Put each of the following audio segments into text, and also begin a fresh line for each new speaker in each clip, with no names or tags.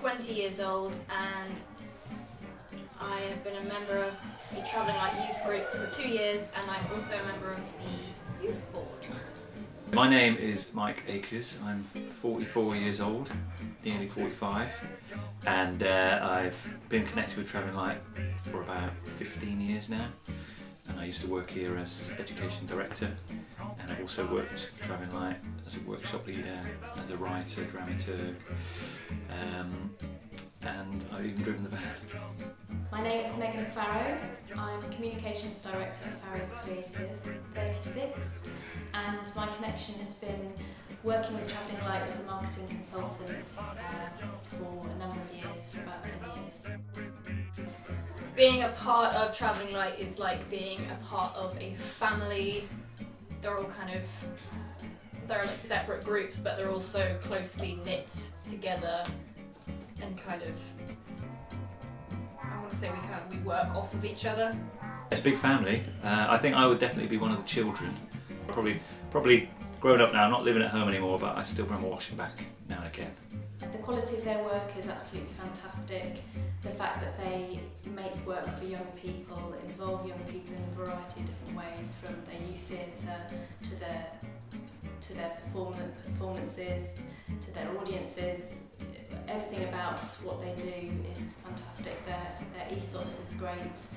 20 years old and I have been a member of the Travelling Light Youth Group for 2 years, and I'm also a member of the Youth Board.
My name is Mike Akers. I'm 44 years old, nearly 45, and I've been connected with Travelling Light for about 15 years now. And I used to work here as Education Director, and I've also worked for Travelling Light as a workshop leader, as a writer, dramaturg, and I've even driven the van.
My name is Farrow. I'm Communications Director at Farrow's Creative 36, and my connection has been working with Travelling Light as a marketing consultant for a number of years, for about 10 years.
Being a part of Travelling Light is like being a part of a family. They're all they're like separate groups, but they're also closely knit together and I want to say we work off of each other.
It's a big family. I think I would definitely be one of the children. Probably grown up now, not living at home anymore, but I still remember washing back now and again.
The quality of their work is absolutely fantastic. The fact that they make work for young people, involve young people in a variety of different ways, from their youth theatre to their performances, to their audiences. Everything about what they do is fantastic. Their ethos is great,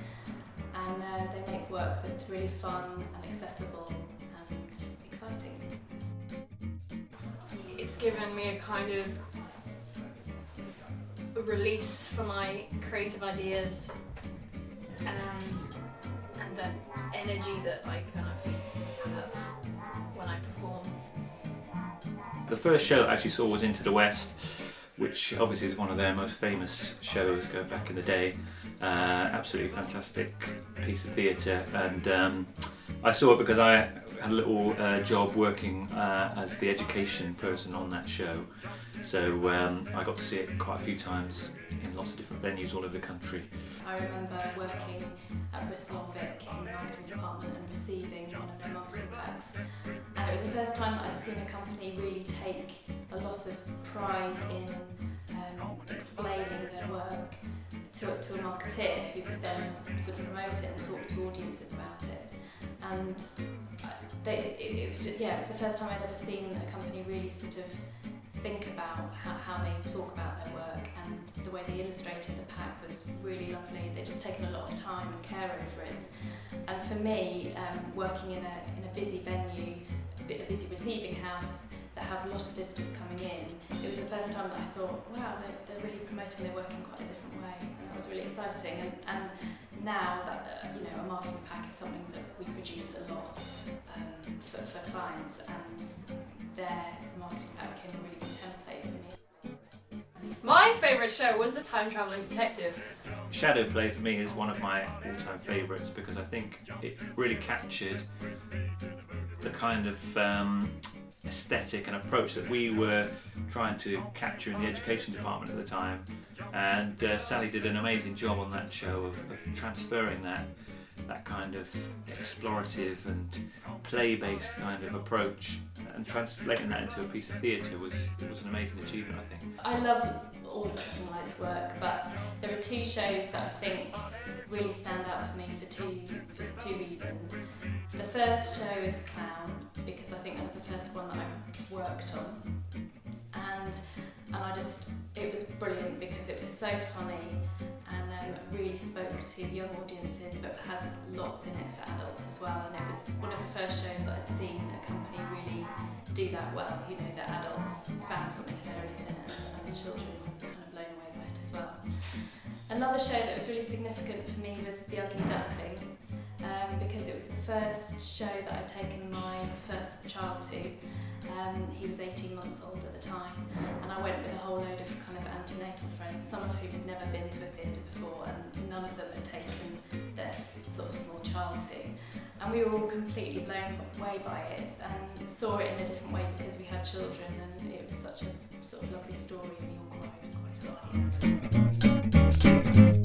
and they make work that's really fun and accessible and exciting.
It's given me a kind of release for my creative ideas and the energy that I kind of have when I perform.
The first show I actually saw was Into the West, which obviously is one of their most famous shows going back in the day. Absolutely fantastic piece of theatre, and I saw it because I had a little job working as the education person on that show, so I got to see it quite a few times in lots of different venues all over the country.
I remember working at Bristol Vic in the marketing department and receiving one of their marketing packs, and it was the first time that I'd seen a company really take a lot of pride in explaining their work to a marketeer who could then sort of promote it and talk to audiences about it. And it was the first time I'd ever seen a company really sort of think about how they talk about their work, and the way they illustrated the pack was really lovely. They'd just taken a lot of time and care over it. And for me, working in a busy venue, a busy receiving house that have a lot of visitors coming in, it was the first time that I thought, wow, they're really promoting their work in quite a different way, and that was really exciting. And now that a marketing pack is something that we produce a lot for clients, and their marketing pack became a really good template for me.
My favourite show was The Time Travelling Detective.
Shadow Play for me is one of my all-time favourites because I think it really captured the kind of aesthetic and approach that we were trying to capture in the education department at the time, and Sally did an amazing job on that show of transferring that kind of explorative and play-based kind of approach and translating that into a piece of theatre was an amazing achievement, I think.
I love all of Travelling Light's work, but there are two shows that I think really stand out for me for two reasons. The first show is Clown, because I think that was the first one that I worked on, and it was brilliant because it was so funny and really spoke to young audiences, but had lots in it for adults as well. And it was one of the first shows that I'd seen a company really do that well. That adults found something hilarious in it, and the children were kind of blown away by it as well. Another show that was really significant for me was The Ugly Duckling, because it was the first show that I'd taken my first child to. He was 18 months old at the time, and I went with a whole load of kind of antenatal friends, some of whom had never been to a theatre before, and none of them had taken their sort of small child to. And we were all completely blown away by it and saw it in a different way because we had children, and it was such a sort of lovely story, and we all cried quite a lot.